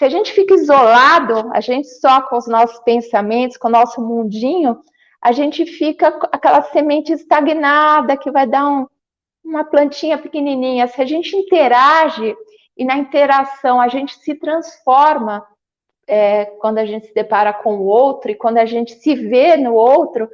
Se a gente fica isolado, a gente só com os nossos pensamentos, com o nosso mundinho, a gente fica aquela semente estagnada que vai dar uma plantinha pequenininha. Se a gente interage e na interação a gente se transforma, quando a gente se depara com o outro e quando a gente se vê no outro,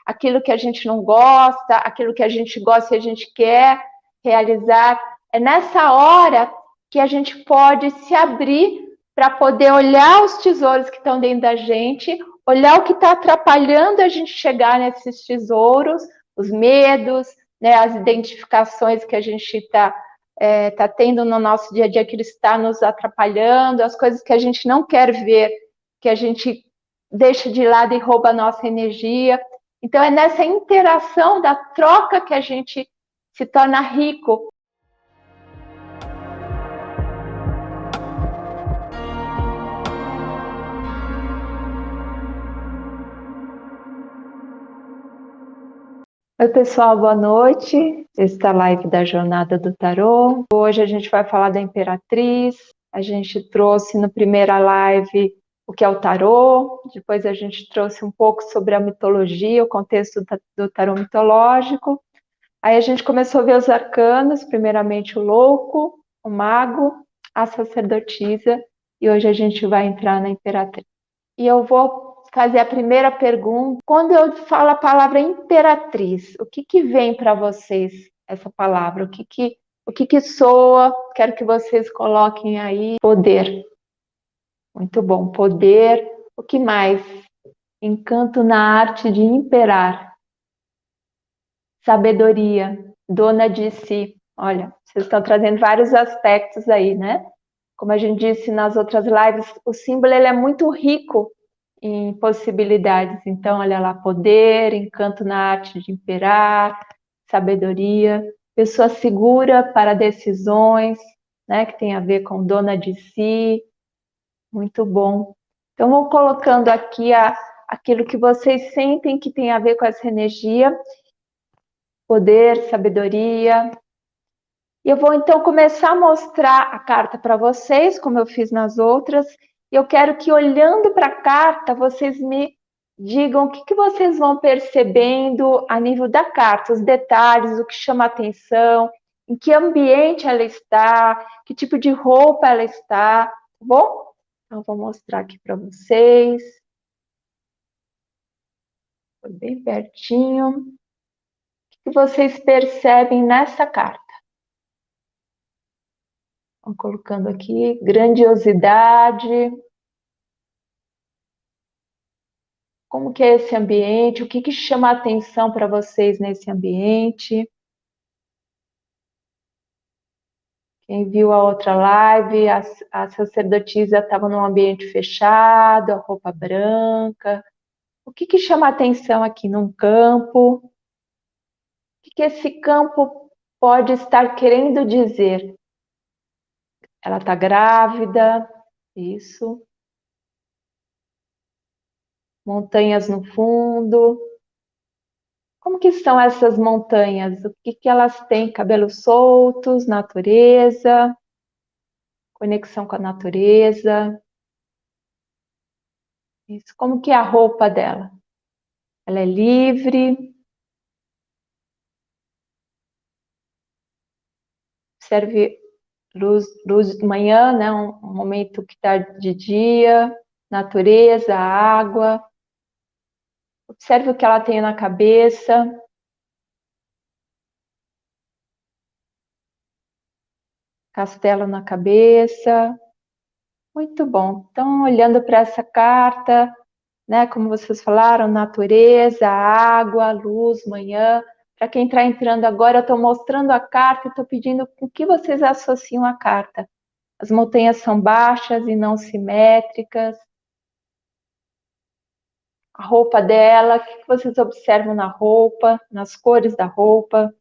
aquilo que a gente não gosta, aquilo que a gente gosta e a gente quer realizar, é nessa hora que a gente pode se abrir para poder olhar os tesouros que estão dentro da gente, olhar o que está atrapalhando a gente chegar nesses tesouros, os medos, né, as identificações que a gente está tendo no nosso dia a dia, que ele está nos atrapalhando, as coisas que a gente não quer ver, que a gente deixa de lado e rouba a nossa energia. Então, é nessa interação da troca que a gente se torna rico. Oi, pessoal, boa noite. Esta live da Jornada do Tarô. Hoje a gente vai falar da Imperatriz. A gente trouxe na primeira live o que é o tarô, depois a gente trouxe um pouco sobre a mitologia, o contexto do tarô mitológico. Aí a gente começou a ver os arcanos, primeiramente o louco, o mago, a sacerdotisa, e hoje a gente vai entrar na Imperatriz. E eu vou fazer a primeira pergunta. Quando eu falo a palavra imperatriz, o que vem para vocês essa palavra? O que soa? Quero que vocês coloquem aí. Poder. Muito bom. Poder. O que mais? Encanto na arte de imperar. Sabedoria. Dona de si. Olha, vocês estão trazendo vários aspectos aí, né? Como a gente disse nas outras lives, o símbolo ele é muito rico em possibilidades. Então, olha lá, poder, encanto na arte de imperar, sabedoria, pessoa segura para decisões, né, que tem a ver com dona de si. Muito bom. Então, vou colocando aqui aquilo que vocês sentem que tem a ver com essa energia, poder, sabedoria. E eu vou, então, começar a mostrar a carta para vocês, como eu fiz nas outras. E eu quero que, olhando para a carta, vocês me digam o que vocês vão percebendo a nível da carta, os detalhes, o que chama a atenção, em que ambiente ela está, que tipo de roupa ela está, tá bom? Então, vou mostrar aqui para vocês. Foi bem pertinho. O que vocês percebem nessa carta? Vamos colocando aqui, grandiosidade. Como que é esse ambiente? O que chama a atenção para vocês nesse ambiente? Quem viu a outra live, a sacerdotisa estava num ambiente fechado, a roupa branca. O que chama a atenção aqui num campo? O que esse campo pode estar querendo dizer? Ela está grávida, isso. Montanhas no fundo. Como que são essas montanhas? O que elas têm? Cabelos soltos, natureza, conexão com a natureza. Isso. Como que é a roupa dela? Ela é livre. Observe luz de manhã, né? Um momento que está de dia, natureza, água. Observe o que ela tem na cabeça. Castelo na cabeça. Muito bom. Então, olhando para essa carta, né, como vocês falaram, natureza, água, luz, manhã. Para quem está entrando agora, eu estou mostrando a carta e estou pedindo o que vocês associam à carta. As montanhas são baixas e não simétricas. A roupa dela, o que vocês observam na roupa, nas cores da roupa?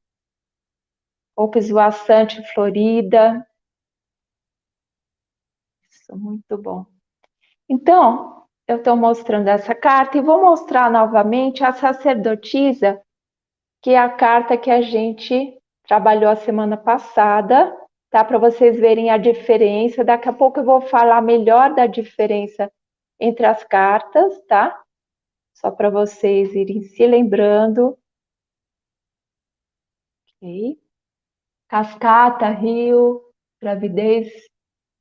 Roupa esvoaçante, florida. Isso, muito bom. Então, eu estou mostrando essa carta e vou mostrar novamente a sacerdotisa, que é a carta que a gente trabalhou a semana passada, tá? Para vocês verem a diferença. Daqui a pouco eu vou falar melhor da diferença entre as cartas, tá? Só para vocês irem se lembrando. Ok. Cascata, rio, gravidez,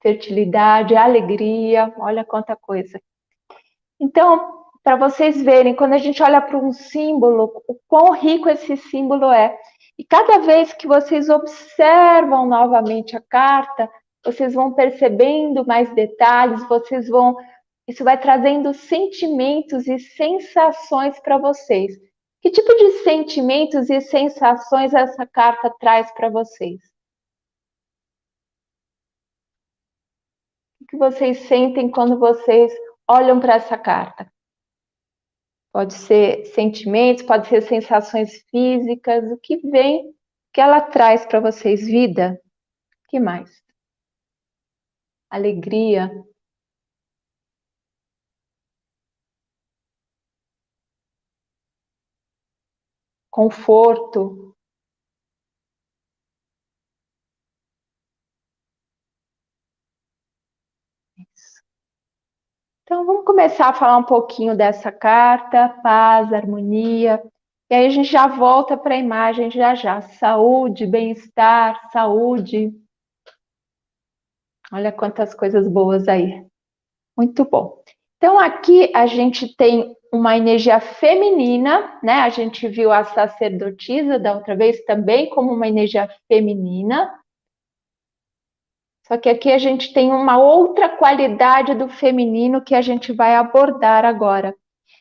fertilidade, alegria, olha quanta coisa. Então, para vocês verem, quando a gente olha para um símbolo, o quão rico esse símbolo é. E cada vez que vocês observam novamente a carta, vocês vão percebendo mais detalhes, isso vai trazendo sentimentos e sensações para vocês. Que tipo de sentimentos e sensações essa carta traz para vocês? O que vocês sentem quando vocês olham para essa carta? Pode ser sentimentos, pode ser sensações físicas, o que vem, o que ela traz para vocês? Vida? O que mais? Alegria? Conforto? Isso. Então, vamos começar a falar um pouquinho dessa carta, paz, harmonia, e aí a gente já volta para a imagem já já. Saúde, bem-estar, saúde. Olha quantas coisas boas aí. Muito bom. Então, aqui a gente tem uma energia feminina, né? A gente viu a sacerdotisa da outra vez também como uma energia feminina. Só que aqui a gente tem uma outra qualidade do feminino que a gente vai abordar agora.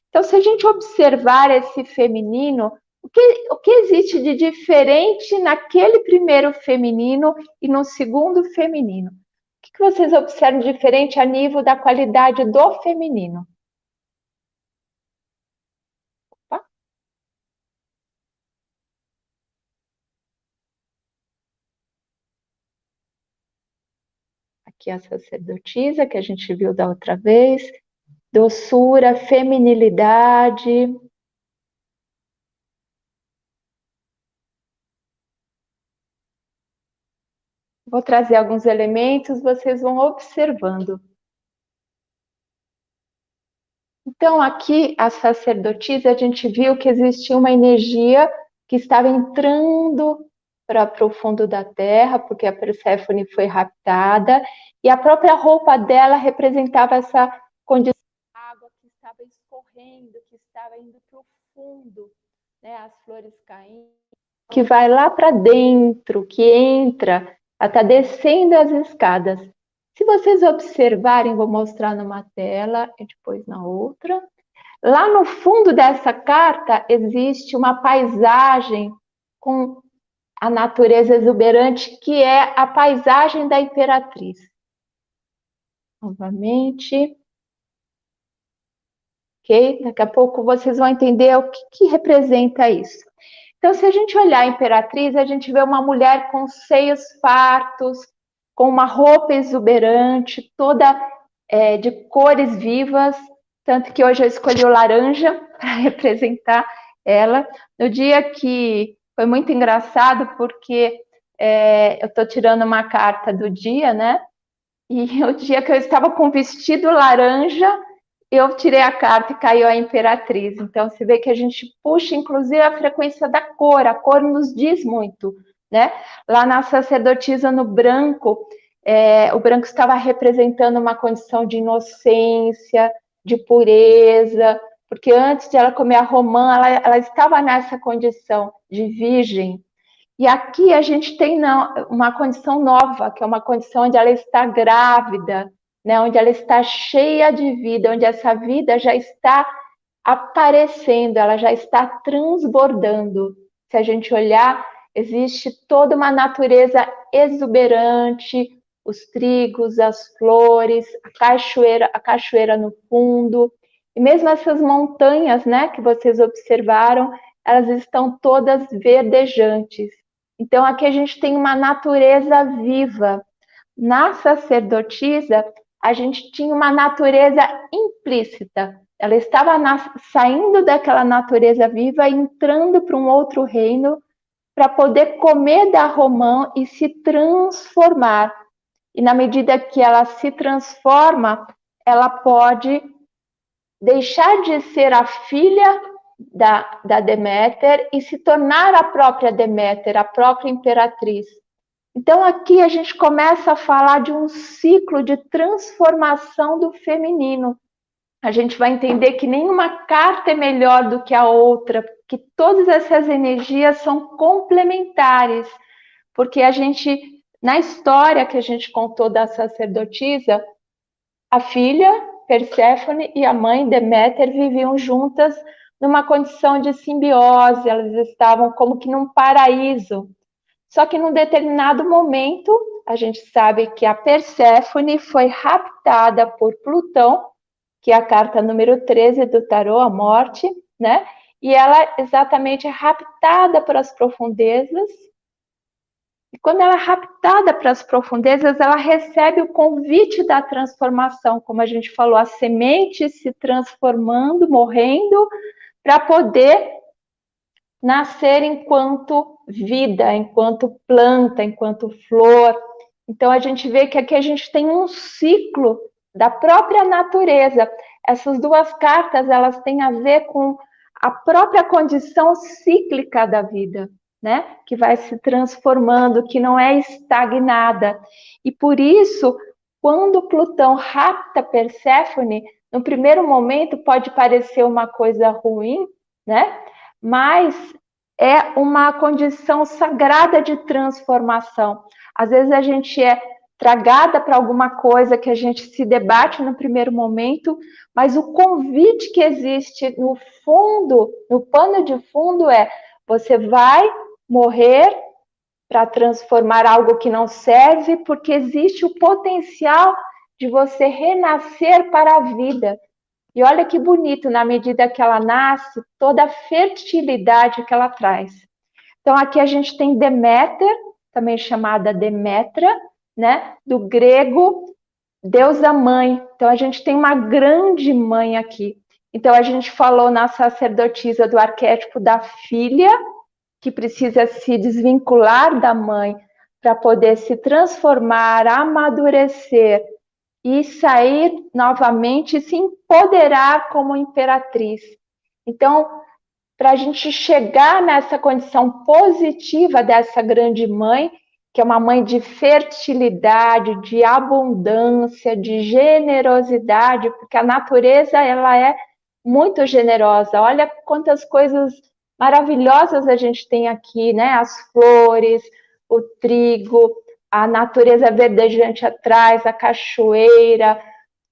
Então, se a gente observar esse feminino, o que existe de diferente naquele primeiro feminino e no segundo feminino? O que vocês observam diferente a nível da qualidade do feminino? Opa. Aqui a sacerdotisa, que a gente viu da outra vez. Doçura, feminilidade. Vou trazer alguns elementos, vocês vão observando. Então, aqui, a sacerdotisa, a gente viu que existia uma energia que estava entrando para o fundo da terra, porque a Perséfone foi raptada, e a própria roupa dela representava essa condição de água que estava escorrendo, que estava indo para o fundo, né? As flores caindo, que vai lá para dentro, que entra, ela está descendo as escadas. Se vocês observarem, vou mostrar numa tela e depois na outra. Lá no fundo dessa carta existe uma paisagem com a natureza exuberante, que é a paisagem da Imperatriz. Novamente. Ok? Daqui a pouco vocês vão entender o que representa isso. Então, se a gente olhar a Imperatriz, a gente vê uma mulher com seios fartos, com uma roupa exuberante, toda de cores vivas, tanto que hoje eu escolhi o laranja para representar ela. No dia que foi muito engraçado, porque eu estou tirando uma carta do dia, né? E o dia que eu estava com o vestido laranja, eu tirei a carta e caiu a Imperatriz. Então, você vê que a gente puxa, inclusive, a frequência da cor. A cor nos diz muito, né? Lá na sacerdotisa, no branco, o branco estava representando uma condição de inocência, de pureza, porque antes de ela comer a romã, ela estava nessa condição de virgem. E aqui a gente tem uma condição nova, que é uma condição onde ela está grávida, né? Onde ela está cheia de vida, onde essa vida já está aparecendo, ela já está transbordando. Se a gente olhar, existe toda uma natureza exuberante, os trigos, as flores, a cachoeira no fundo, e mesmo essas montanhas, né, que vocês observaram, elas estão todas verdejantes. Então, aqui a gente tem uma natureza viva. Na sacerdotisa, a gente tinha uma natureza implícita. Ela estava saindo daquela natureza viva e entrando para um outro reino, para poder comer da romã e se transformar. E na medida que ela se transforma, ela pode deixar de ser a filha da Deméter e se tornar a própria Deméter, a própria imperatriz. Então aqui a gente começa a falar de um ciclo de transformação do feminino. A gente vai entender que nenhuma carta é melhor do que a outra, que todas essas energias são complementares, porque a gente, na história que a gente contou da sacerdotisa, a filha, Perséfone, e a mãe, Deméter, viviam juntas numa condição de simbiose, elas estavam como que num paraíso. Só que num determinado momento, a gente sabe que a Perséfone foi raptada por Plutão, que é a carta número 13 do tarô, a morte, né? E ela exatamente é raptada para as profundezas. E quando ela é raptada para as profundezas, ela recebe o convite da transformação, como a gente falou, a semente se transformando, morrendo, para poder nascer enquanto vida, enquanto planta, enquanto flor. Então a gente vê que aqui a gente tem um ciclo da própria natureza. Essas duas cartas, elas têm a ver com a própria condição cíclica da vida, né? Que vai se transformando, que não é estagnada. E por isso, quando Plutão rapta Perséfone, no primeiro momento pode parecer uma coisa ruim, né? Mas é uma condição sagrada de transformação. Às vezes a gente é tragada para alguma coisa que a gente se debate no primeiro momento, mas o convite que existe no fundo, no pano de fundo é: você vai morrer para transformar algo que não serve, porque existe o potencial de você renascer para a vida. E olha que bonito, na medida que ela nasce, toda a fertilidade que ela traz. Então, aqui a gente tem Deméter, também chamada Demetra, né? Do grego, deusa mãe. Então, a gente tem uma grande mãe aqui. Então, a gente falou na sacerdotisa do arquétipo da filha, que precisa se desvincular da mãe para poder se transformar, amadurecer e sair novamente e se empoderar como imperatriz. Então, para a gente chegar nessa condição positiva dessa grande mãe, que é uma mãe de fertilidade, de abundância, de generosidade, porque a natureza ela é muito generosa. Olha quantas coisas maravilhosas a gente tem aqui, né? As flores, o trigo, a natureza verdejante atrás, a cachoeira,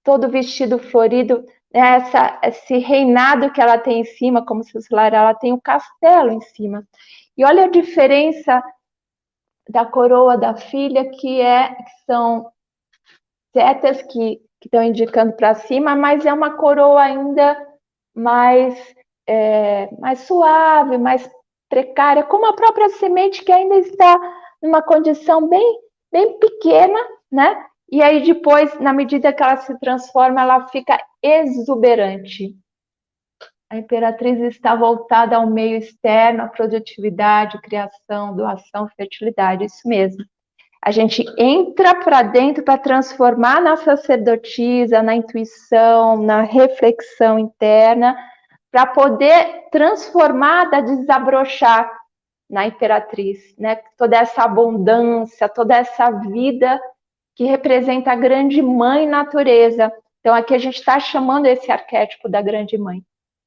todo vestido florido, né? Esse reinado que ela tem em cima, como se fosse ela tem um castelo em cima. E olha a diferença da coroa da filha, que são setas que estão indicando para cima, mas é uma coroa ainda mais suave, mais precária, como a própria semente que ainda está numa condição bem pequena, né? E aí depois, na medida que ela se transforma, ela fica exuberante. A imperatriz está voltada ao meio externo, à produtividade, criação, doação, fertilidade, isso mesmo. A gente entra para dentro para transformar na sacerdotisa, na intuição, na reflexão interna, para poder transformar, desabrochar na imperatriz, né? Toda essa abundância, toda essa vida que representa a grande mãe natureza. Então aqui a gente está chamando esse arquétipo da grande mãe.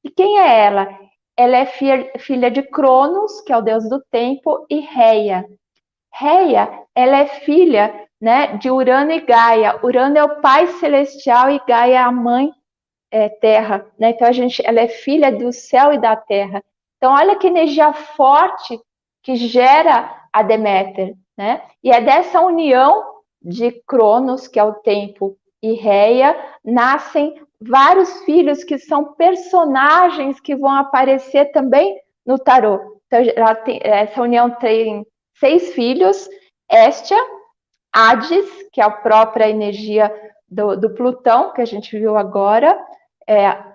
E quem é ela? Ela é filha de Cronos, que é o deus do tempo, e Reia. Reia, ela é filha, né, de Urano e Gaia. Urano é o pai celestial e Gaia é a mãe terra, né? Então ela é filha do céu e da terra. Então olha que energia forte que gera a Deméter, né? E é dessa união de Cronos, que é o tempo, e Reia, nascem vários filhos que são personagens que vão aparecer também no tarô. Então essa união tem 6 filhos: Hestia, Hades, que é a própria energia do Plutão, que a gente viu agora,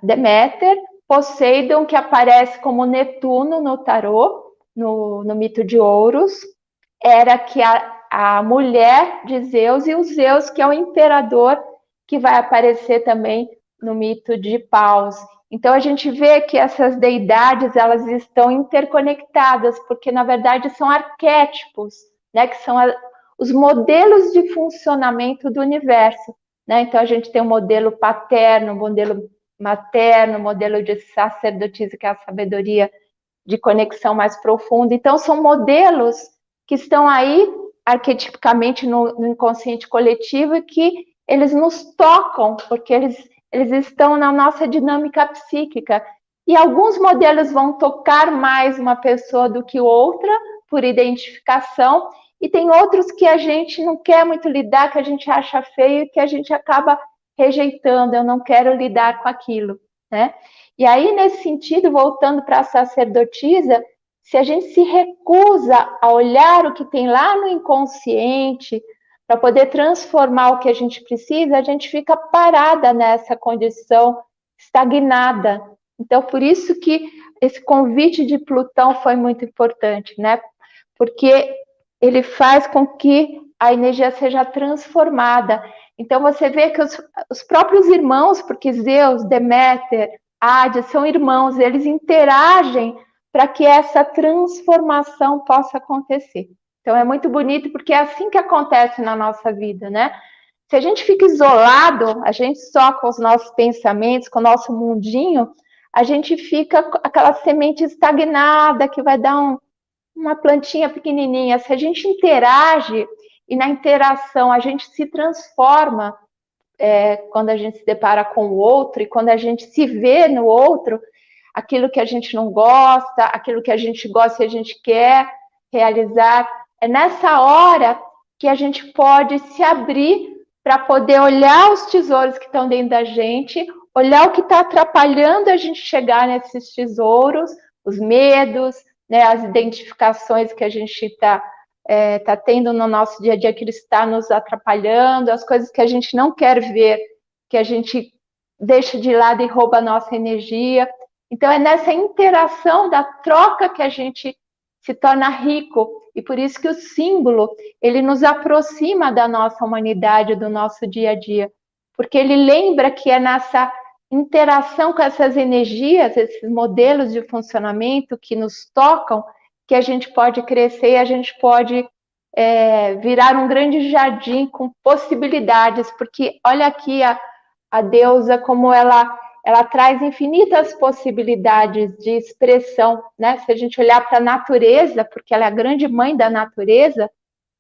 Deméter, Poseidon, que aparece como Netuno no tarô, no mito de Ouros, era que a mulher de Zeus e o Zeus, que é o imperador, que vai aparecer também no mito de Paus. Então a gente vê que essas deidades elas estão interconectadas, porque na verdade são arquétipos, né, que são os modelos de funcionamento do universo. Né? Então a gente tem o modelo paterno, o modelo materno, o modelo de sacerdotisa, que é a sabedoria de conexão mais profunda. Então são modelos que estão aí arquetipicamente no inconsciente coletivo e que eles nos tocam, porque eles estão na nossa dinâmica psíquica. E alguns modelos vão tocar mais uma pessoa do que outra, por identificação, e tem outros que a gente não quer muito lidar, que a gente acha feio e que a gente acaba rejeitando, eu não quero lidar com aquilo, né? E aí, nesse sentido, voltando para a sacerdotisa, se a gente se recusa a olhar o que tem lá no inconsciente, para poder transformar o que a gente precisa, a gente fica parada nessa condição, estagnada. Então, por isso que esse convite de Plutão foi muito importante, né? Porque ele faz com que a energia seja transformada. Então, você vê que os próprios irmãos, porque Zeus, Deméter, Hades são irmãos, eles interagem para que essa transformação possa acontecer. Então é muito bonito porque é assim que acontece na nossa vida, né? Se a gente fica isolado, a gente só com os nossos pensamentos, com o nosso mundinho, a gente fica aquela semente estagnada que vai dar uma plantinha pequenininha. Se a gente interage e na interação a gente se transforma, quando a gente se depara com o outro e quando a gente se vê no outro, aquilo que a gente não gosta, aquilo que a gente gosta e a gente quer realizar, é nessa hora que a gente pode se abrir para poder olhar os tesouros que estão dentro da gente, olhar o que está atrapalhando a gente chegar nesses tesouros, os medos, né, as identificações que a gente está tá tendo no nosso dia a dia que ele está nos atrapalhando, as coisas que a gente não quer ver, que a gente deixa de lado e rouba a nossa energia. Então é nessa interação da troca que a gente se torna rico, e por isso que o símbolo, ele nos aproxima da nossa humanidade, do nosso dia a dia, porque ele lembra que é nessa interação com essas energias, esses modelos de funcionamento que nos tocam, que a gente pode crescer e a gente pode virar um grande jardim com possibilidades, porque olha aqui a deusa como ela traz infinitas possibilidades de expressão, né? Se a gente olhar para a natureza, porque ela é a grande mãe da natureza,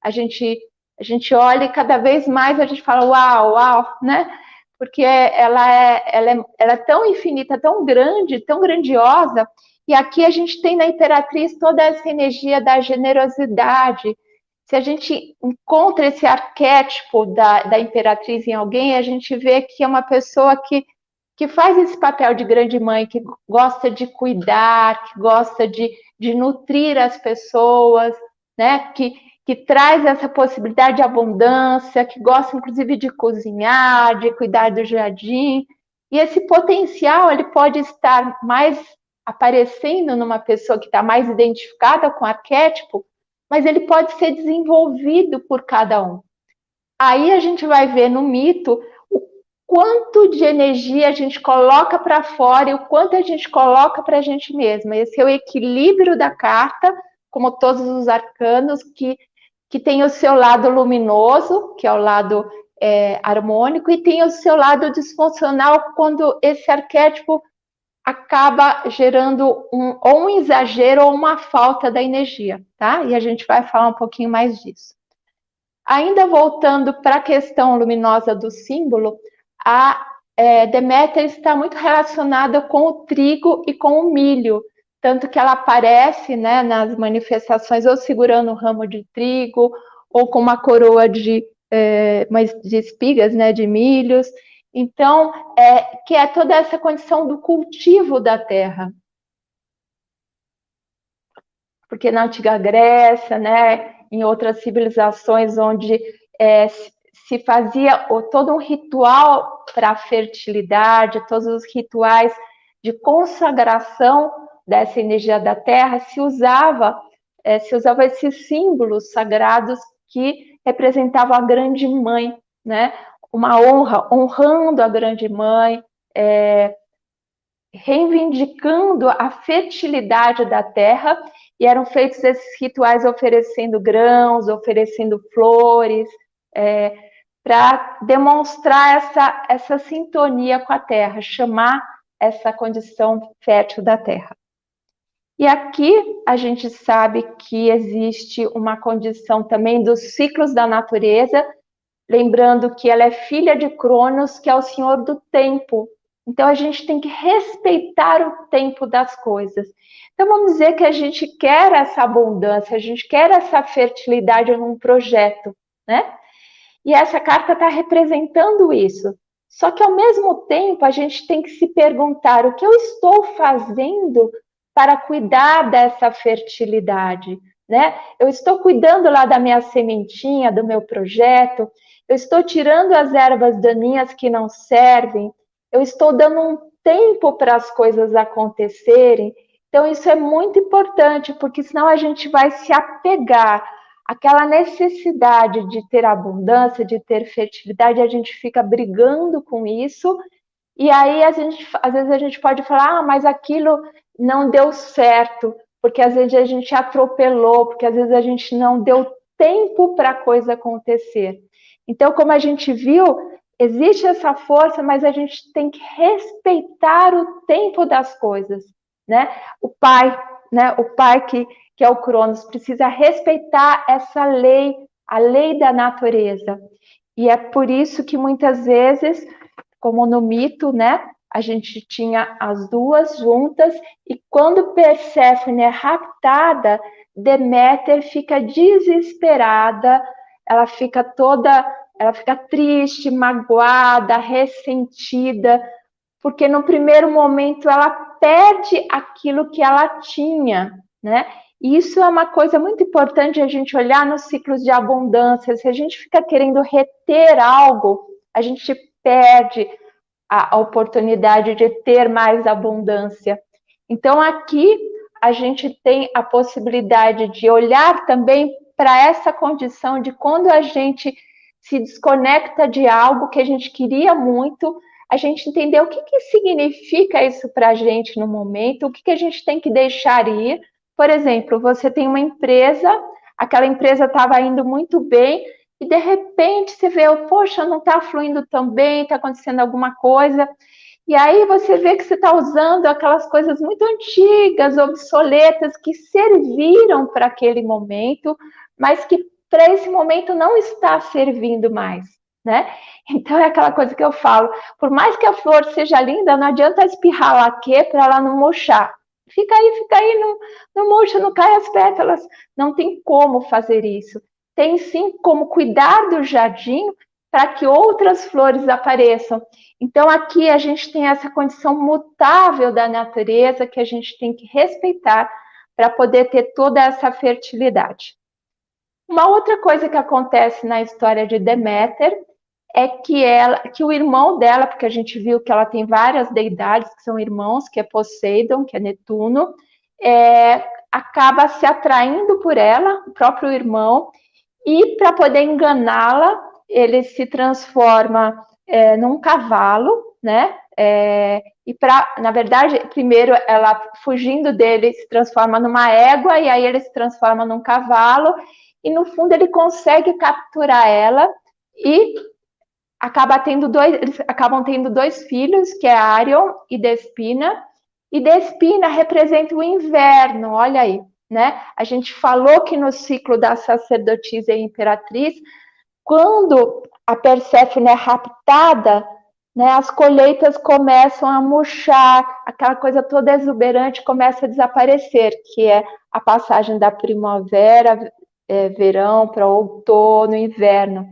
a gente olha e cada vez mais a gente fala uau, uau, né? Porque ela é tão infinita, tão grande, tão grandiosa, e aqui a gente tem na Imperatriz toda essa energia da generosidade. Se a gente encontra esse arquétipo da Imperatriz em alguém, a gente vê que é uma pessoa que faz esse papel de grande mãe, que gosta de cuidar, que gosta de nutrir as pessoas, né? Que traz essa possibilidade de abundância, que gosta inclusive de cozinhar, de cuidar do jardim. E esse potencial ele pode estar mais aparecendo numa pessoa que está mais identificada com o arquétipo, mas ele pode ser desenvolvido por cada um. Aí a gente vai ver no mito o quanto de energia a gente coloca para fora e o quanto a gente coloca para a gente mesma. Esse é o equilíbrio da carta, como todos os arcanos, que tem o seu lado luminoso, que é o lado harmônico, e tem o seu lado disfuncional, quando esse arquétipo acaba gerando ou um exagero ou uma falta da energia, tá? E a gente vai falar um pouquinho mais disso. Ainda voltando para a questão luminosa do símbolo, a Deméter está muito relacionada com o trigo e com o milho, tanto que ela aparece, né, nas manifestações ou segurando um ramo de trigo ou com uma coroa de espigas, né, de milhos. Então, que é toda essa condição do cultivo da terra. Porque na antiga Grécia, né, em outras civilizações onde se fazia todo um ritual para a fertilidade, todos os rituais de consagração dessa energia da terra, se usava se usava esses símbolos sagrados que representavam a grande mãe, né? Uma honra, honrando a grande mãe, reivindicando a fertilidade da terra, e eram feitos esses rituais oferecendo grãos, oferecendo flores, para demonstrar essa sintonia com a terra, chamar essa condição fértil da terra. E aqui a gente sabe que existe uma condição também dos ciclos da natureza, lembrando que ela é filha de Cronos, que é o senhor do tempo. Então a gente tem que respeitar o tempo das coisas. Então vamos dizer que a gente quer essa abundância, a gente quer essa fertilidade num projeto, né? E essa carta está representando isso. Só que ao mesmo tempo a gente tem que se perguntar o que eu estou fazendo para cuidar dessa fertilidade, né? Eu estou cuidando lá da minha sementinha, do meu projeto, eu estou tirando as ervas daninhas que não servem, eu estou dando um tempo para as coisas acontecerem. Então isso é muito importante, porque senão a gente vai se apegar àquela necessidade de ter abundância, de ter fertilidade, a gente fica brigando com isso. E aí, às vezes a gente pode falar, mas aquilo não deu certo, porque às vezes a gente atropelou, porque às vezes a gente não deu tempo para a coisa acontecer. Então, como a gente viu, existe essa força, mas a gente tem que respeitar o tempo das coisas, né? O pai, né? O pai que é o Cronos, precisa respeitar essa lei, a lei da natureza. E é por isso que muitas vezes, como no mito, né? A gente tinha as duas juntas, e quando Perséfone é raptada, Deméter fica desesperada, ela fica triste, magoada, ressentida, porque no primeiro momento ela perde aquilo que ela tinha, né? E isso é uma coisa muito importante a gente olhar nos ciclos de abundância. Se a gente fica querendo reter algo, a gente perde a oportunidade de ter mais abundância. Então, aqui a gente tem a possibilidade de olhar também para essa condição de quando a gente se desconecta de algo que a gente queria muito, a gente entender o que significa isso para a gente no momento, o que a gente tem que deixar ir. Por exemplo, você tem uma empresa, aquela empresa estava indo muito bem, e de repente você vê, poxa, não está fluindo tão bem, está acontecendo alguma coisa, e aí você vê que você está usando aquelas coisas muito antigas, obsoletas, que serviram para aquele momento, mas que para esse momento não está servindo mais, né? Então é aquela coisa que eu falo, por mais que a flor seja linda, não adianta espirrar laquê para ela não murchar. Fica aí, não murcha, não cai as pétalas, não tem como fazer isso. Tem sim como cuidar do jardim para que outras flores apareçam. Então aqui a gente tem essa condição mutável da natureza que a gente tem que respeitar para poder ter toda essa fertilidade. Uma outra coisa que acontece na história de Deméter é que o irmão dela, porque a gente viu que ela tem várias deidades que são irmãos, que é Poseidon, que é Netuno, acaba se atraindo por ela, o próprio irmão, e para poder enganá-la, ele se transforma num cavalo, né? Na verdade, primeiro ela fugindo dele se transforma numa égua, e aí ele se transforma num cavalo, e no fundo ele consegue capturar ela e eles acabam tendo dois filhos, que é Arion e Despina. E Despina representa o inverno, olha aí, né? A gente falou que no ciclo da sacerdotisa e imperatriz, quando a Perséfone é raptada, né, as colheitas começam a murchar, aquela coisa toda exuberante começa a desaparecer, que é a passagem da primavera, verão, para outono, inverno.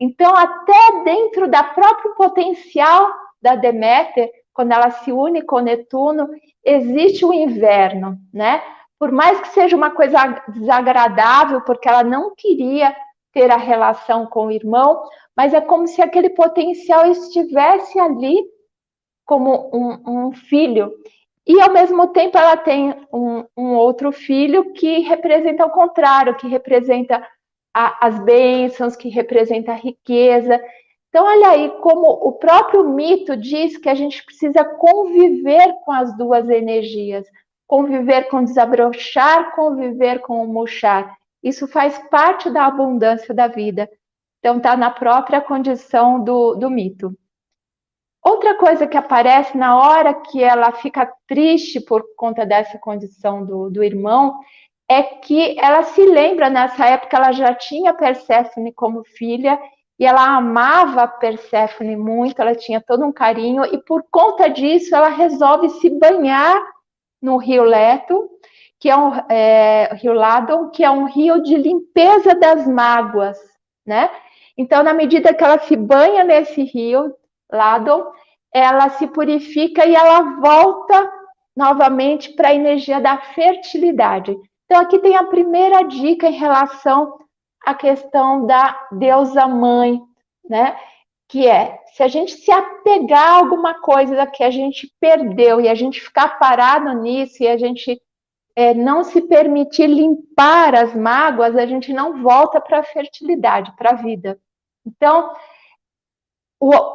Então, até dentro da próprio potencial da Deméter, quando ela se une com Netuno, existe o inverno, né? Por mais que seja uma coisa desagradável, porque ela não queria ter a relação com o irmão, mas é como se aquele potencial estivesse ali como um filho. E, ao mesmo tempo, ela tem um outro filho que representa o contrário, que representa as bênçãos, que representa a riqueza. Então, olha aí como o próprio mito diz que a gente precisa conviver com as duas energias, conviver com desabrochar, conviver com o murchar. Isso faz parte da abundância da vida. Então, está na própria condição do mito. Outra coisa que aparece na hora que ela fica triste por conta dessa condição do irmão é que ela se lembra, nessa época ela já tinha Perséfone como filha e ela amava Perséfone muito, ela tinha todo um carinho e por conta disso ela resolve se banhar no rio Leto, que é rio Ladon, que é um rio de limpeza das mágoas, né? Então, na medida que ela se banha nesse rio Ladon, ela se purifica e ela volta novamente para a energia da fertilidade. Então, aqui tem a primeira dica em relação à questão da deusa mãe, né? Que é, se a gente se apegar a alguma coisa que a gente perdeu e a gente ficar parado nisso e a gente não se permitir limpar as mágoas, a gente não volta para a fertilidade, para a vida. Então,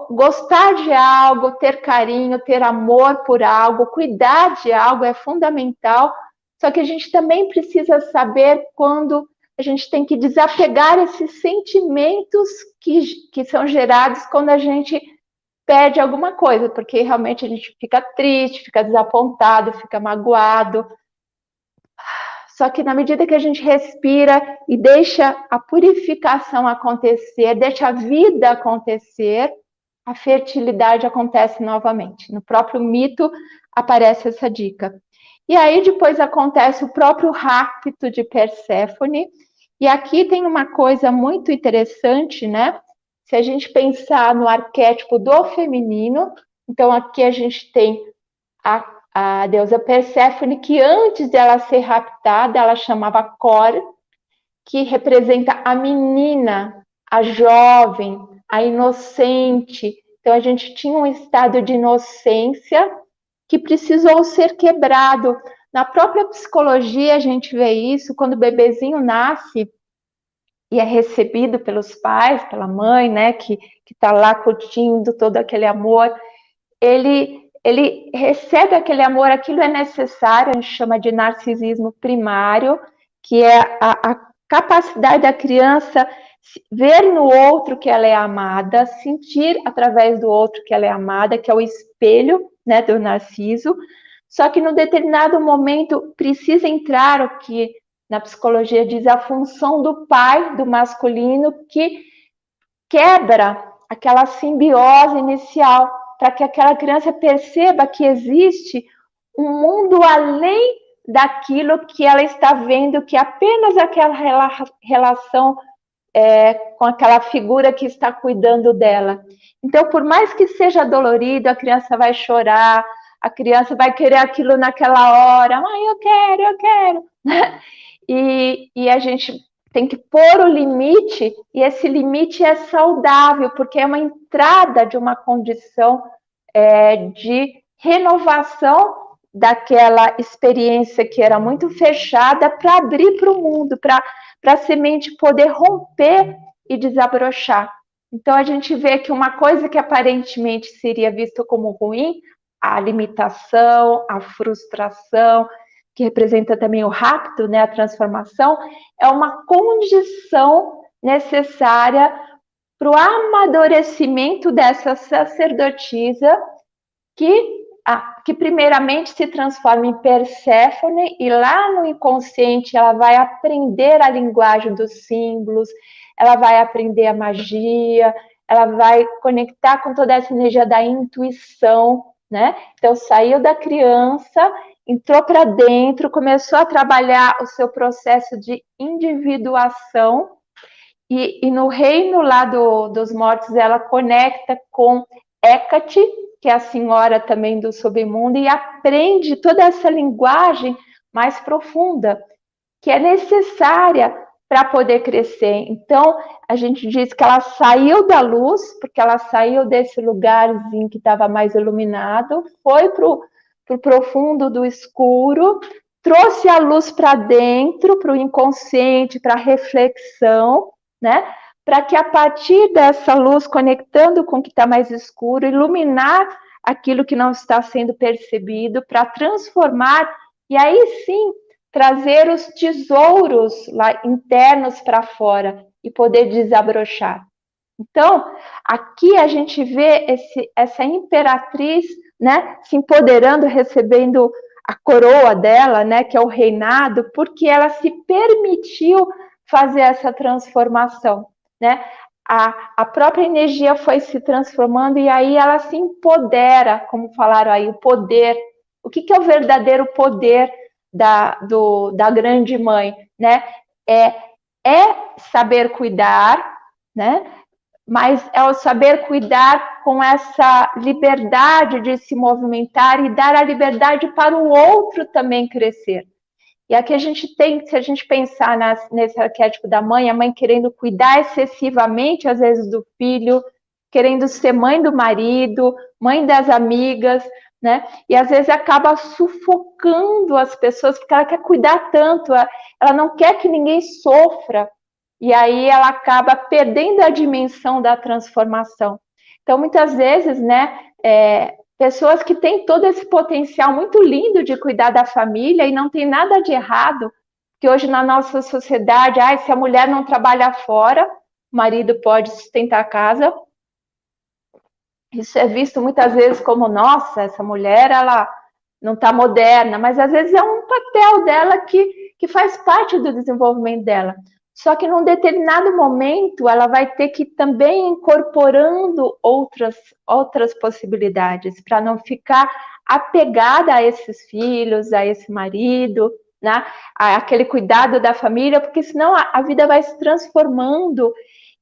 gostar de algo, ter carinho, ter amor por algo, cuidar de algo é fundamental, só que a gente também precisa saber quando a gente tem que desapegar esses sentimentos que são gerados quando a gente perde alguma coisa, porque realmente a gente fica triste, fica desapontado, fica magoado. Só que na medida que a gente respira e deixa a purificação acontecer, deixa a vida acontecer, a fertilidade acontece novamente. No próprio mito aparece essa dica. E aí depois acontece o próprio rapto de Perséfone. E aqui tem uma coisa muito interessante, né? Se a gente pensar no arquétipo do feminino, então aqui a gente tem a deusa Perséfone, que antes dela ser raptada, ela chamava Cor, que representa a menina, a jovem, a inocente. Então a gente tinha um estado de inocência que precisou ser quebrado. Na própria psicologia a gente vê isso, quando o bebezinho nasce e é recebido pelos pais, pela mãe, né, que está lá curtindo todo aquele amor, ele recebe aquele amor, aquilo é necessário, a gente chama de narcisismo primário, que é a capacidade da criança ver no outro que ela é amada, sentir através do outro que ela é amada, que é o espelho, né, do narciso. Só que no determinado momento precisa entrar o que na psicologia diz a função do pai, do masculino, que quebra aquela simbiose inicial, para que aquela criança perceba que existe um mundo além daquilo que ela está vendo, que apenas aquela relação com aquela figura que está cuidando dela. Então, por mais que seja dolorido, a criança vai chorar, a criança vai querer aquilo naquela hora, mãe, eu quero. E a gente tem que pôr o limite, e esse limite é saudável, porque é uma entrada de uma condição de renovação daquela experiência que era muito fechada para abrir para o mundo, para a semente poder romper e desabrochar. Então a gente vê que uma coisa que aparentemente seria vista como ruim, a limitação, a frustração, que representa também o rapto, né, a transformação, é uma condição necessária para o amadurecimento dessa sacerdotisa que primeiramente se transforma em Perséfone e lá no inconsciente ela vai aprender a linguagem dos símbolos, ela vai aprender a magia, ela vai conectar com toda essa energia da intuição, né? Então saiu da criança, entrou para dentro, começou a trabalhar o seu processo de individuação e no reino lá dos mortos ela conecta com Hecate, que é a senhora também do submundo, e aprende toda essa linguagem mais profunda, que é necessária para poder crescer. Então, a gente diz que ela saiu da luz, porque ela saiu desse lugarzinho que estava mais iluminado, foi para o profundo do escuro, trouxe a luz para dentro, para o inconsciente, para a reflexão, né? Para que a partir dessa luz, conectando com o que está mais escuro, iluminar aquilo que não está sendo percebido, para transformar, e aí sim trazer os tesouros lá internos para fora e poder desabrochar. Então, aqui a gente vê essa imperatriz, né, se empoderando, recebendo a coroa dela, né, que é o reinado, porque ela se permitiu fazer essa transformação, né? A própria energia foi se transformando e aí ela se empodera, como falaram aí, o poder. O que é o verdadeiro poder da grande mãe, né? É saber cuidar, né? Mas é o saber cuidar com essa liberdade de se movimentar e dar a liberdade para o outro também crescer. E aqui a gente tem, se a gente pensar nesse arquétipo da mãe, a mãe querendo cuidar excessivamente, às vezes, do filho, querendo ser mãe do marido, mãe das amigas, né? E às vezes acaba sufocando as pessoas, porque ela quer cuidar tanto, ela não quer que ninguém sofra, e aí ela acaba perdendo a dimensão da transformação. Então, muitas vezes, né, pessoas que têm todo esse potencial muito lindo de cuidar da família e não tem nada de errado, que hoje na nossa sociedade, se a mulher não trabalha fora, o marido pode sustentar a casa. Isso é visto muitas vezes como, nossa, essa mulher, ela não está moderna, mas às vezes é um papel dela que faz parte do desenvolvimento dela. Só que num determinado momento ela vai ter que também incorporando outras possibilidades para não ficar apegada a esses filhos, a esse marido, né? Aquele cuidado da família, porque senão a vida vai se transformando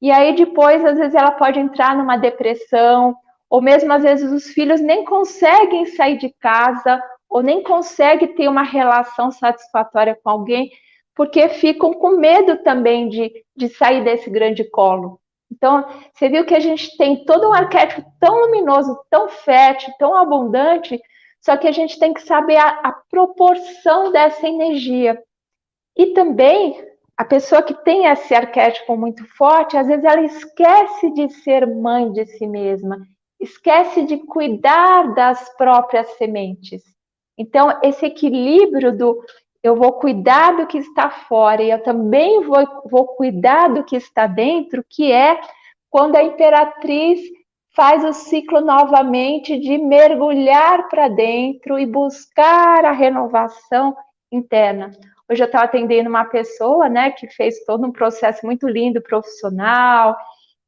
e aí depois às vezes ela pode entrar numa depressão, ou mesmo às vezes os filhos nem conseguem sair de casa ou nem conseguem ter uma relação satisfatória com alguém porque ficam com medo também de sair desse grande colo. Então, você viu que a gente tem todo um arquétipo tão luminoso, tão fértil, tão abundante, só que a gente tem que saber a proporção dessa energia. E também, a pessoa que tem esse arquétipo muito forte, às vezes ela esquece de ser mãe de si mesma, esquece de cuidar das próprias sementes. Então, esse equilíbrio do eu vou cuidar do que está fora e eu também vou cuidar do que está dentro, que é quando a imperatriz faz o ciclo novamente de mergulhar para dentro e buscar a renovação interna. Hoje eu estava atendendo uma pessoa, né, que fez todo um processo muito lindo, profissional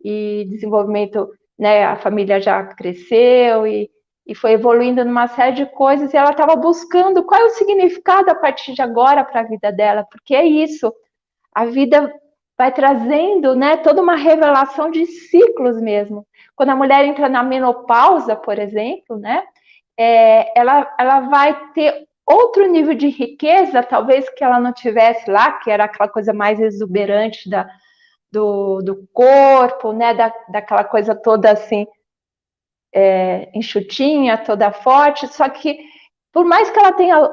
e desenvolvimento, né, a família já cresceu e foi evoluindo numa série de coisas, e ela estava buscando qual é o significado a partir de agora para a vida dela, porque é isso, a vida vai trazendo, né, toda uma revelação de ciclos mesmo. Quando a mulher entra na menopausa, por exemplo, né, ela vai ter outro nível de riqueza, talvez que ela não tivesse lá, que era aquela coisa mais exuberante do corpo, né, daquela coisa toda assim, enxutinha, toda forte, só que por mais que ela tenha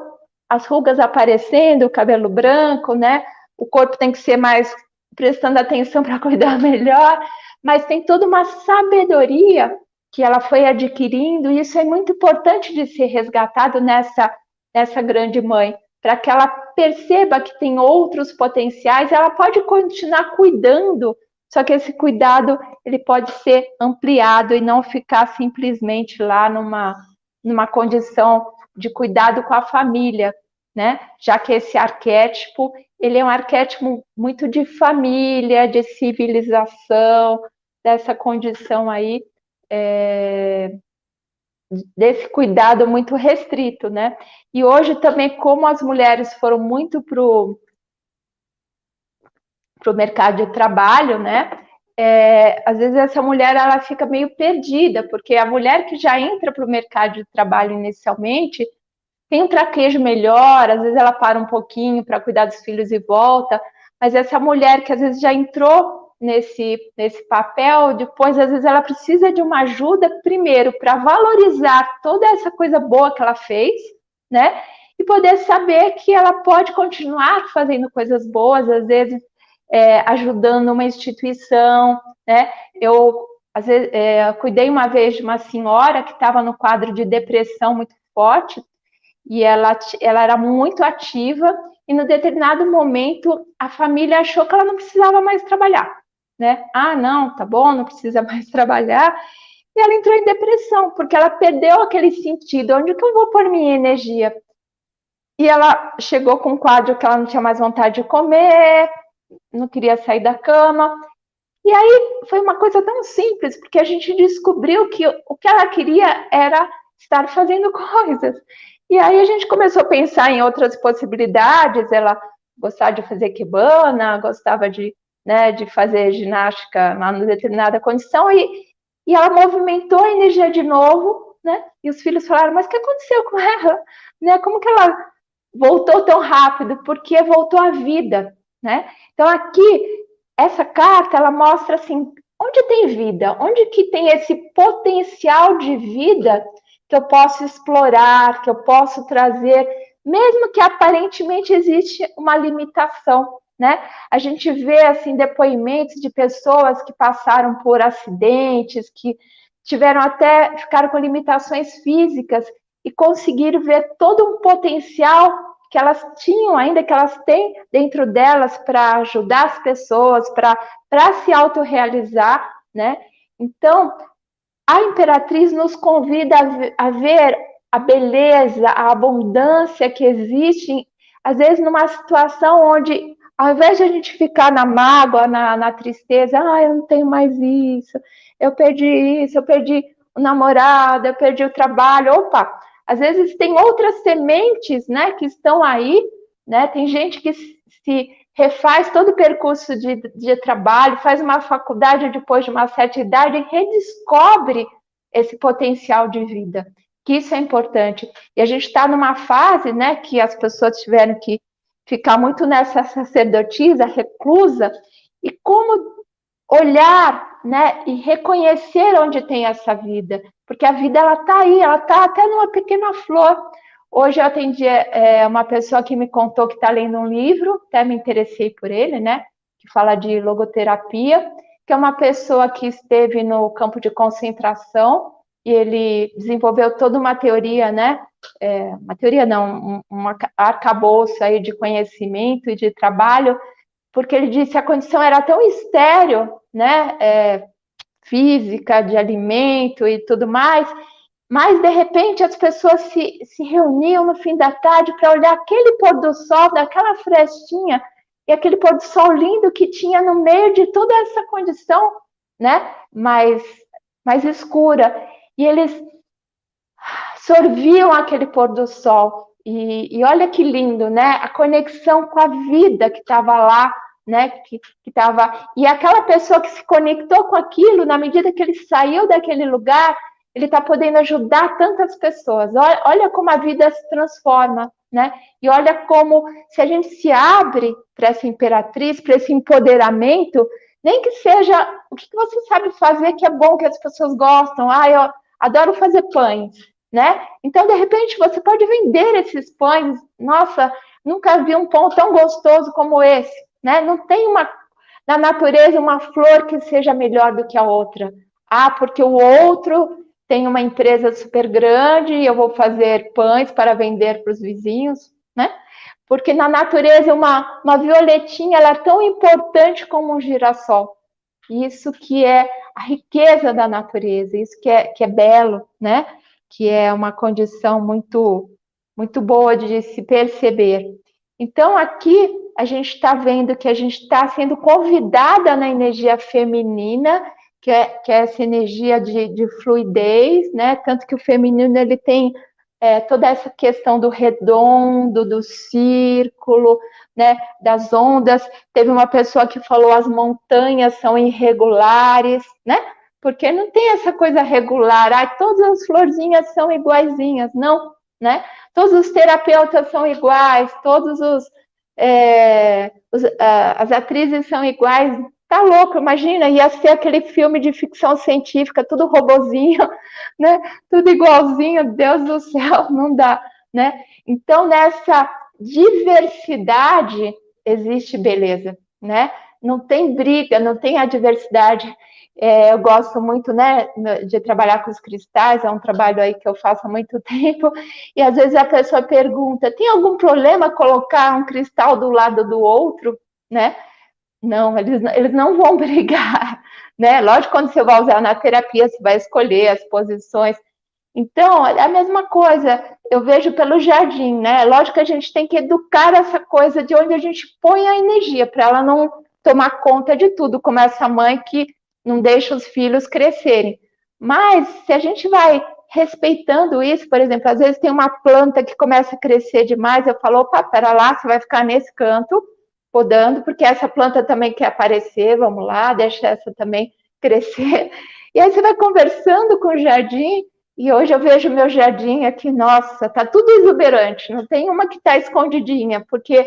as rugas aparecendo, o cabelo branco, né, o corpo tem que ser mais prestando atenção para cuidar melhor, mas tem toda uma sabedoria que ela foi adquirindo, e isso é muito importante de ser resgatado nessa grande mãe, para que ela perceba que tem outros potenciais, ela pode continuar cuidando, só que esse cuidado ele pode ser ampliado e não ficar simplesmente lá numa condição de cuidado com a família, né? Já que esse arquétipo, ele é um arquétipo muito de família, de civilização, dessa condição aí, desse cuidado muito restrito, né? E hoje também, como as mulheres foram muito para o mercado de trabalho, né? Às vezes essa mulher ela fica meio perdida, porque a mulher que já entra para o mercado de trabalho inicialmente tem um traquejo melhor, às vezes ela para um pouquinho para cuidar dos filhos e volta, mas essa mulher que às vezes já entrou nesse papel, depois, às vezes, ela precisa de uma ajuda, primeiro, para valorizar toda essa coisa boa que ela fez, né? E poder saber que ela pode continuar fazendo coisas boas, às vezes, ajudando uma instituição, né? Eu, às vezes, cuidei uma vez de uma senhora que estava no quadro de depressão muito forte, e ela era muito ativa, e no determinado momento a família achou que ela não precisava mais trabalhar, né? Ah, não, tá bom, não precisa mais trabalhar. E ela entrou em depressão, porque ela perdeu aquele sentido, onde que eu vou pôr minha energia? E ela chegou com um quadro que ela não tinha mais vontade de comer, não queria sair da cama. E aí foi uma coisa tão simples, porque a gente descobriu que o que ela queria era estar fazendo coisas. E aí a gente começou a pensar em outras possibilidades. Ela gostava de fazer quebana, gostava de fazer ginástica numa determinada condição, e ela movimentou a energia de novo, né? E os filhos falaram, mas o que aconteceu com ela? Né? Como que ela voltou tão rápido? Porque voltou à vida, né? Então aqui, essa carta, ela mostra assim, onde tem vida, onde que tem esse potencial de vida que eu posso explorar, que eu posso trazer, mesmo que aparentemente existe uma limitação, né? A gente vê assim depoimentos de pessoas que passaram por acidentes, que ficaram com limitações físicas e conseguiram ver todo um potencial que elas tinham ainda, que elas têm dentro delas para ajudar as pessoas, para se autorrealizar, né? Então, a Imperatriz nos convida a ver a beleza, a abundância que existe, às vezes numa situação onde, ao invés de a gente ficar na mágoa, na tristeza, eu não tenho mais isso, eu perdi o namorado, eu perdi o trabalho, opa, às vezes tem outras sementes, né, que estão aí, né, tem gente que se refaz todo o percurso de trabalho, faz uma faculdade depois de uma certa idade e redescobre esse potencial de vida, que isso é importante. E a gente está numa fase, né, que as pessoas tiveram que ficar muito nessa sacerdotisa, reclusa, e como olhar, né, e reconhecer onde tem essa vida, porque a vida ela está aí, ela está até numa pequena flor. Hoje eu atendi uma pessoa que me contou que está lendo um livro, até me interessei por ele, né? Que fala de logoterapia, que é uma pessoa que esteve no campo de concentração e ele desenvolveu toda uma teoria, né? Uma teoria não, um arcabouço aí de conhecimento e de trabalho, porque ele disse que a condição era tão estéril, né? Física, de alimento e tudo mais, mas, de repente, as pessoas se reuniam no fim da tarde para olhar aquele pôr do sol, daquela frestinha, e aquele pôr do sol lindo que tinha no meio de toda essa condição, né, mais escura. E eles sorviam aquele pôr do sol. E olha que lindo, né? A conexão com a vida que estava lá, né? Que estava. E aquela pessoa que se conectou com aquilo, na medida que ele saiu daquele lugar, ele está podendo ajudar tantas pessoas. Olha como a vida se transforma, né? E olha como, se a gente se abre para essa imperatriz, para esse empoderamento, nem que seja o que você sabe fazer que é bom, que as pessoas gostam. Eu adoro fazer pães, né? Então, de repente, você pode vender esses pães. Nossa, nunca vi um pão tão gostoso como esse, né? Não tem na natureza uma flor que seja melhor do que a outra. Porque o outro tem uma empresa super grande e eu vou fazer pães para vender para os vizinhos, né? Porque na natureza uma violetinha ela é tão importante como um girassol. Isso que é a riqueza da natureza, isso que é belo, né? Que é uma condição muito, muito boa de se perceber. Então, aqui a gente está vendo que a gente está sendo convidada na energia feminina, que é essa energia de fluidez, né? Tanto que o feminino ele tem toda essa questão do redondo, do círculo, né? Das ondas. Teve uma pessoa que falou as montanhas são irregulares, né? Porque não tem essa coisa regular, todas as florzinhas são iguaizinhas, não, né? Todos os terapeutas são iguais, as atrizes são iguais, Tá louco, imagina, ia ser aquele filme de ficção científica, tudo robozinho, né? Tudo igualzinho, Deus do céu, não dá, né? Então, nessa diversidade existe beleza, né? Não tem briga, não tem adversidade. Eu gosto muito, né, de trabalhar com os cristais, é um trabalho aí que eu faço há muito tempo, e às vezes a pessoa pergunta, tem algum problema colocar um cristal do lado do outro, né? Não, eles não vão brigar, né? Lógico, quando você vai usar na terapia, você vai escolher as posições. Então, é a mesma coisa, eu vejo pelo jardim, né? Lógico que a gente tem que educar essa coisa de onde a gente põe a energia, para ela não tomar conta de tudo, como essa mãe que não deixa os filhos crescerem. Mas, se a gente vai respeitando isso, por exemplo, às vezes tem uma planta que começa a crescer demais, eu falo, opa, pera lá, você vai ficar nesse canto, podando, porque essa planta também quer aparecer, vamos lá, deixa essa também crescer. E aí você vai conversando com o jardim, e hoje eu vejo meu jardim aqui, nossa, tá tudo exuberante, não tem uma que está escondidinha, porque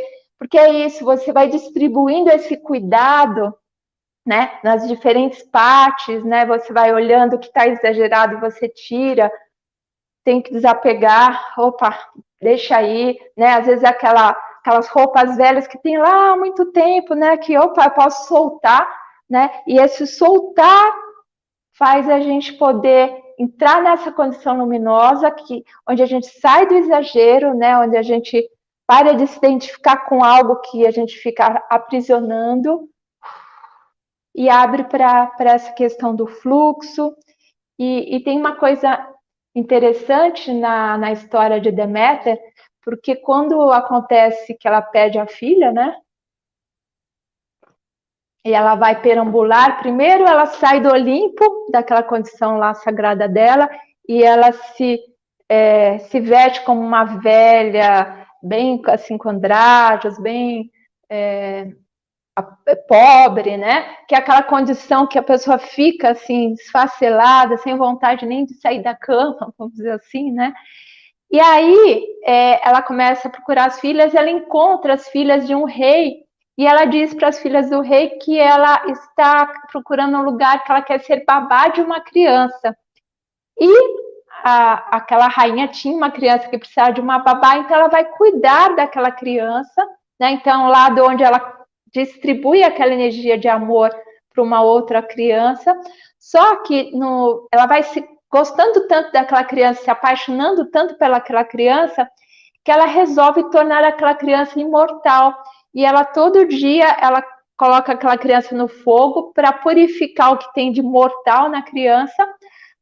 é isso, você vai distribuindo esse cuidado, né, nas diferentes partes, né, você vai olhando o que está exagerado, você tira, tem que desapegar, opa, deixa aí, né, às vezes aquelas roupas velhas que tem lá há muito tempo, né, que, opa, eu posso soltar, né, e esse soltar faz a gente poder entrar nessa condição luminosa, onde a gente sai do exagero, né, onde a gente para de se identificar com algo que a gente fica aprisionando e abre para essa questão do fluxo. E tem uma coisa interessante na história de Deméter, porque quando acontece que ela perde a filha, né, e ela vai perambular, primeiro ela sai do Olimpo, daquela condição lá sagrada dela, e ela se veste como uma velha, bem assim, com andrajos, bem pobre, né? Que é aquela condição que a pessoa fica assim, esfacelada, sem vontade nem de sair da cama, vamos dizer assim, né? E aí ela começa a procurar as filhas, ela encontra as filhas de um rei, e ela diz para as filhas do rei que ela está procurando um lugar que ela quer ser babá de uma criança. E aquela rainha tinha uma criança que precisava de uma babá, então ela vai cuidar daquela criança, né? Então, lá de onde ela distribui aquela energia de amor para uma outra criança, só que ela vai se gostando tanto daquela criança, se apaixonando tanto pelaquela criança, que ela resolve tornar aquela criança imortal. E ela todo dia ela coloca aquela criança no fogo para purificar o que tem de mortal na criança,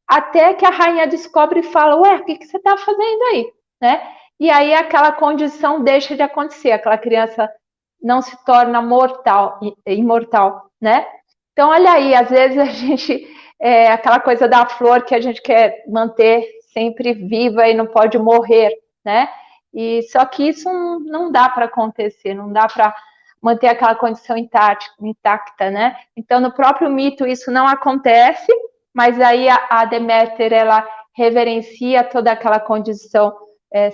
até que a rainha descobre e fala, ué, o que você está fazendo aí? Né? E aí aquela condição deixa de acontecer, aquela criança não se torna imortal, né? Então, olha aí, às vezes a gente, aquela coisa da flor que a gente quer manter sempre viva e não pode morrer, né? E só que isso não dá para acontecer, não dá para manter aquela condição intacta, né? Então, no próprio mito isso não acontece, mas aí a Deméter, ela reverencia toda aquela condição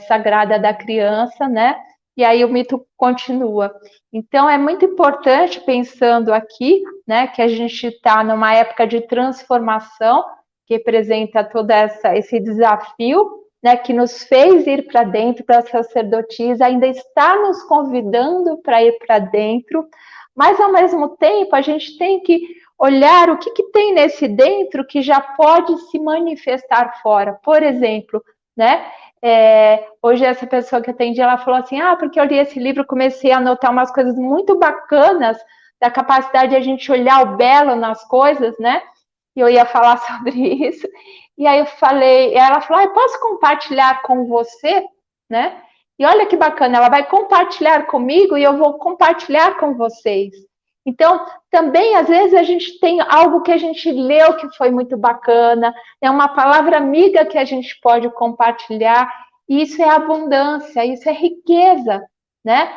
sagrada da criança, né? E aí o mito continua. Então, é muito importante, pensando aqui, né, que a gente está numa época de transformação, que representa todo esse desafio, né, que nos fez ir para dentro, para a sacerdotisa, ainda está nos convidando para ir para dentro, mas, ao mesmo tempo, a gente tem que olhar o que tem nesse dentro que já pode se manifestar fora. Por exemplo, né, hoje essa pessoa que atendi, ela falou assim, porque eu li esse livro, comecei a notar umas coisas muito bacanas, da capacidade de a gente olhar o belo nas coisas, né, e eu ia falar sobre isso, e aí eu falei, ela falou, eu posso compartilhar com você, né, e olha que bacana, ela vai compartilhar comigo e eu vou compartilhar com vocês. Então, também, às vezes, a gente tem algo que a gente leu que foi muito bacana, é uma palavra amiga que a gente pode compartilhar, e isso é abundância, isso é riqueza, né?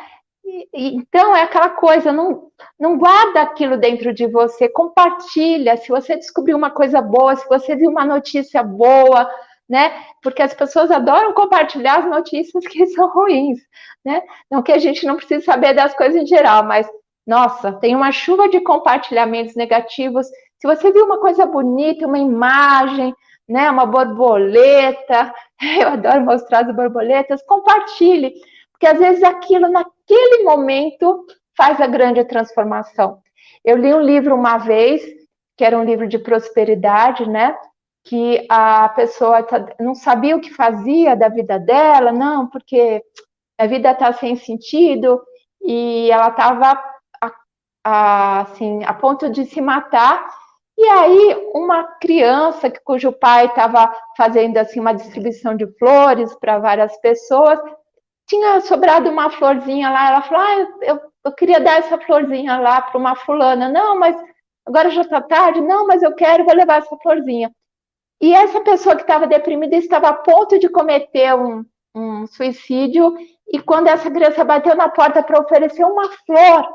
Então, é aquela coisa, não guarda aquilo dentro de você, compartilha. Se você descobriu uma coisa boa, se você viu uma notícia boa, né? Porque as pessoas adoram compartilhar as notícias que são ruins, né? Não que a gente não precise saber das coisas em geral, mas nossa, tem uma chuva de compartilhamentos negativos. Se você viu uma coisa bonita, uma imagem, né, uma borboleta, eu adoro mostrar as borboletas, compartilhe, porque às vezes aquilo naquele momento faz a grande transformação. Eu li um livro uma vez, que era um livro de prosperidade, né, que a pessoa não sabia o que fazia da vida dela, não, porque a vida está sem sentido, e ela estava assim, a ponto de se matar. E aí, uma criança cujo pai estava fazendo assim uma distribuição de flores para várias pessoas, tinha sobrado uma florzinha lá. Ela falou: eu queria dar essa florzinha lá para uma fulana. Não, mas agora já está tarde. Não, mas eu quero, vou levar essa florzinha. E essa pessoa que estava deprimida estava a ponto de cometer um suicídio. E quando essa criança bateu na porta para oferecer uma flor,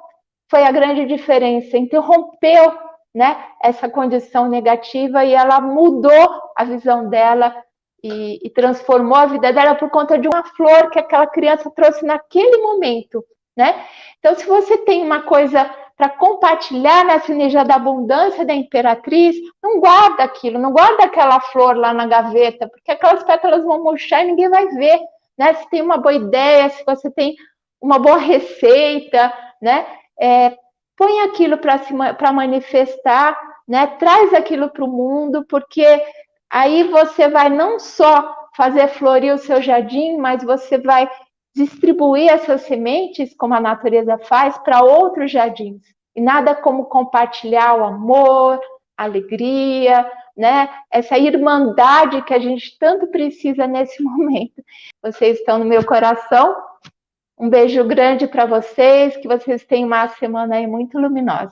foi a grande diferença. Interrompeu, né, essa condição negativa, e ela mudou a visão dela e transformou a vida dela por conta de uma flor que aquela criança trouxe naquele momento, né? Então, se você tem uma coisa para compartilhar nessa energia da abundância da imperatriz, não guarda aquilo, não guarda aquela flor lá na gaveta, porque aquelas pétalas vão murchar e ninguém vai ver, né? Se tem uma boa ideia, se você tem uma boa receita, né? Põe aquilo para manifestar, né? Traz aquilo para o mundo, porque aí você vai não só fazer florir o seu jardim, mas você vai distribuir essas sementes, como a natureza faz, para outros jardins. E nada como compartilhar o amor, a alegria, né? Essa irmandade que a gente tanto precisa nesse momento. Vocês estão no meu coração. Um beijo grande para vocês, que vocês tenham uma semana aí muito luminosa.